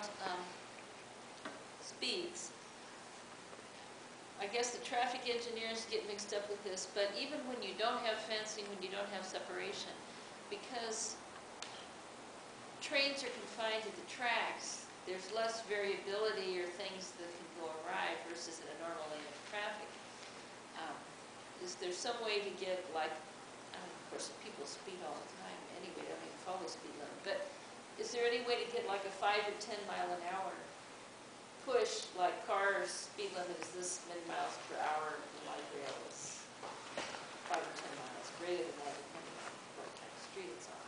about speeds. I guess the traffic engineers get mixed up with this, but even when you don't have fencing, when you don't have separation, because trains are confined to the tracks, there's less variability or things that can go awry versus in a normal lane of traffic. Is there some way to get, like, of course people speed all the time anyway, I don't even follow the speed limit, but is there any way to get like a 5 or 10 mile an hour push, like cars speed limit is this many miles per hour, the light rail is 5 or 10 miles greater than that depending on what kind of street it's on?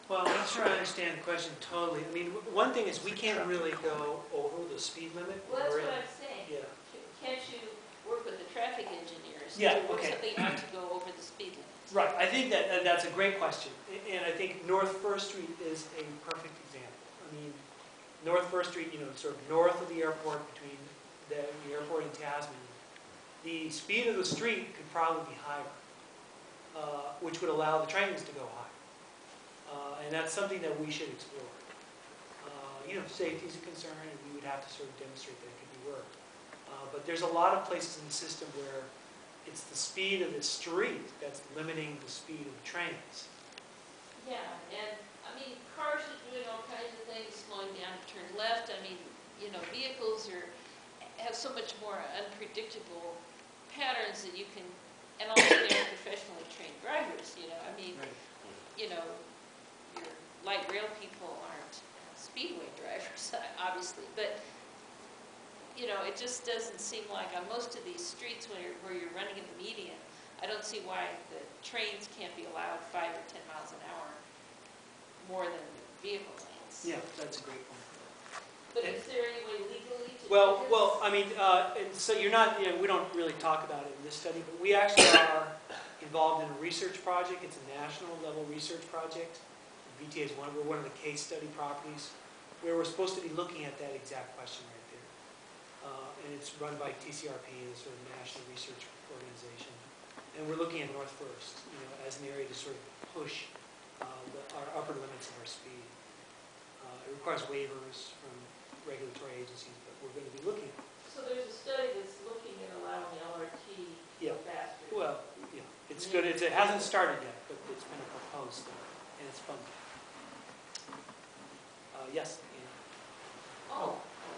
Well, I'm not sure I understand the question totally. I mean, one thing is we can't really go over the speed limit. Well, that's what I'm saying. Yeah. Can't you work with the traffic engineers Yeah, to work okay. something out to go over the speed limit? Right. I think that's a great question. And I think North First Street is a perfect example. I mean, North First Street, sort of north of the airport, between the airport and Tasman, the speed of the street could probably be higher, which would allow the trains to go higher. And that's something that we should explore. Safety is a concern, and we would have to sort of demonstrate that it could be worked. But there's a lot of places in the system where it's the speed of the street that's limiting the speed of the trains. Yeah, and I mean, cars are doing all kinds of things, slowing down to turn left. I mean, vehicles have so much more unpredictable patterns that you can, and also they're professionally trained drivers. I mean, Right. Your light rail people aren't speedway drivers, obviously, but it just doesn't seem like on most of these streets where you're running in the median, I don't see why the trains can't be allowed 5 or 10 miles an hour more than vehicle lanes. Yeah, that's a great point. But is there any way legally to do this? Well, I mean, and so you're not, we don't really talk about it in this study, but we actually are involved in a research project. It's a national level research project. VTA is we're one of the case study properties where we're supposed to be looking at that exact question right there. And it's run by TCRP, the sort of national research organization. And we're looking at North First, as an area to sort of push our upper limits of our speed. It requires waivers from regulatory agencies, but we're going to be looking at it. So there's a study that's looking at allowing LRT to go faster. Well, it's good. It hasn't started yet, but it's been proposed, and it's funded. Yes, Anna. Oh,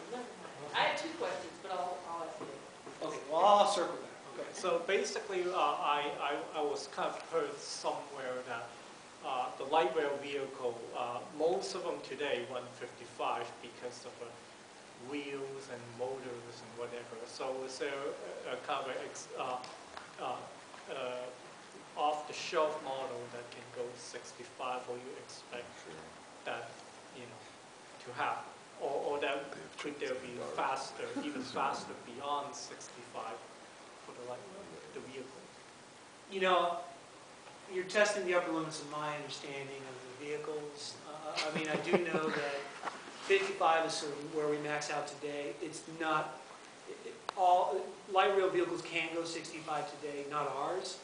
never mind. I have 2 questions, but I'll ask you. Okay, well, I'll circle back. Okay, so basically, I was kind of heard somewhere that the light rail vehicle, most of them today run 55 because of wheels and motors and whatever. So is there a kind of off-the-shelf model that can go 65, or you expect that, to happen? Or that could there be faster, even faster beyond 65 for the vehicle? You're testing the upper limits of my understanding of the vehicles. I mean, I do know that 55 is sort of where we max out today. It's not, all light rail vehicles can go 65 today, not ours.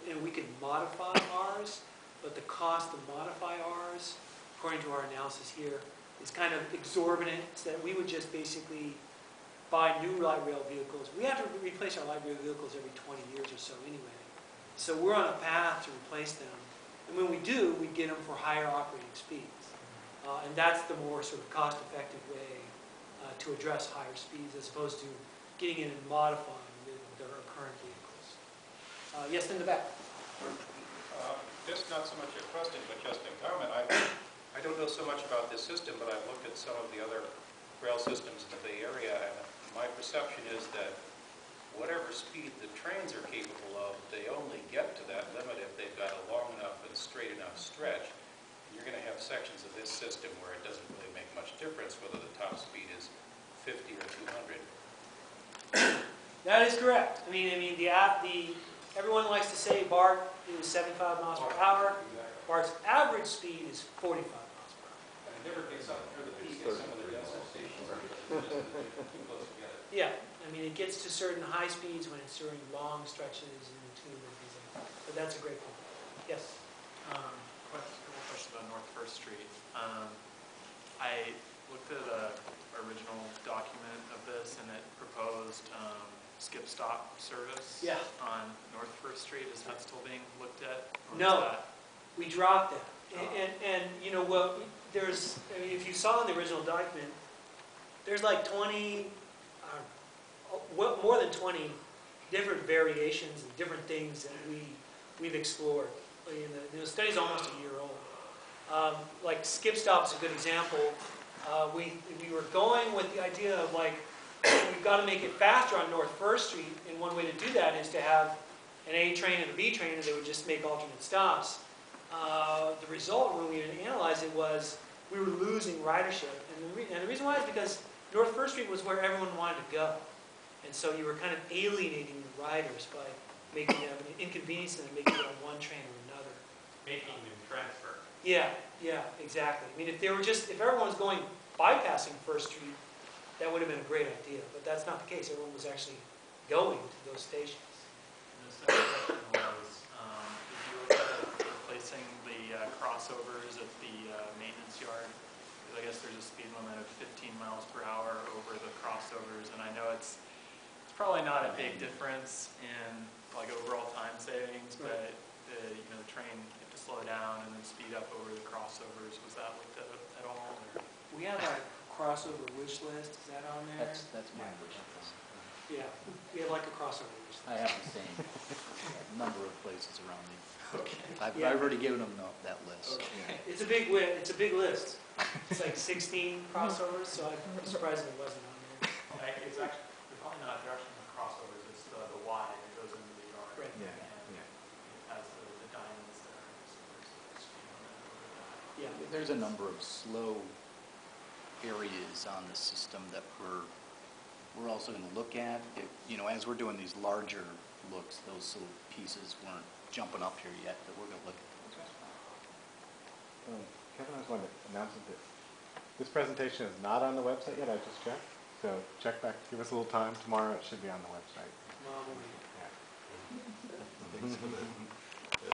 And we can modify ours, but the cost to modify ours, according to our analysis here, is kind of exorbitant, so that we would just basically buy new light rail vehicles. We have to replace our light rail vehicles every 20 years or so anyway. So we're on a path to replace them. And when we do, we get them for higher operating speeds. And that's the more sort of cost-effective way to address higher speeds, as opposed to getting in and modifying their current vehicles. Yes, in the back. Just not so much a question, but just a comment. I don't know so much about this system, but I've looked at some of the other rail systems in the Bay Area, and my perception is that whatever speed the trains are capable of, they only get to that limit if they've got a long enough and straight enough stretch. You're going to have sections of this system where it doesn't really make much difference whether the top speed is 50 or 200. That is correct. I mean, everyone likes to say BART is 75 miles per hour. BART's average speed is 45 miles per hour. And it never gets up near the peak at some of the dental stations. Too close together. Yeah, I mean, it gets to certain high speeds when it's during long stretches in the tube and things like that. But that's a great point. Yes? Question about North First Street. I looked at a original document of this, and it proposed skip-stop service Yeah. on North First Street. Is that still being looked at? Or is No. that- We dropped that. Oh. And you know, well, there's, I mean, if you saw in the original document, there's like 20, well, more than 20 different variations and different things that we've explored. I mean, the study's almost a year old. Like skip stop is a good example. We were going with the idea of like, we've got to make it faster on North First Street, and one way to do that is to have an A train and a B train, and they would just make alternate stops. The result, when we analyzed it, was we were losing ridership. And the reason why is because North First Street was where everyone wanted to go. And so you were kind of alienating the riders by making them inconvenience and making it on one train or another. Making them transfer. Yeah, exactly. I mean, if everyone was going bypassing First Street, that would have been a great idea. But that's not the case. Everyone was actually going to those stations. And the second question was, did you look at replacing the crossovers at the maintenance yard? Because I guess there's a speed limit of 15 miles per hour over the crossovers, and I know it's probably not a big difference in like overall time savings, but the train had to slow down and then speed up over the crossovers. Was that looked at all? Or? We have a crossover wish list. Is that on there? That's my wish list. Yeah, we have like a crossover wish list. I have the same number of places around me. Okay. I've Yeah. already given them that list. Okay. It's a big list. It's like 16 crossovers, so I'm surprised it wasn't on there. It's actually, they're probably not, they're actually not crossovers, it's the Y that goes into the yard. Right. And it has the diamonds there, so there's speed limit over that. Yeah. There's a number of slow areas on the system that we're also going to look at. As we're doing these larger looks, those little pieces weren't jumping up here yet, but we're going to look at those as well. Kevin, I just wanted to announce that this presentation is not on the website yet. I just checked. So check back. Give us a little time. Tomorrow it should be on the website. Tomorrow morning. Yeah.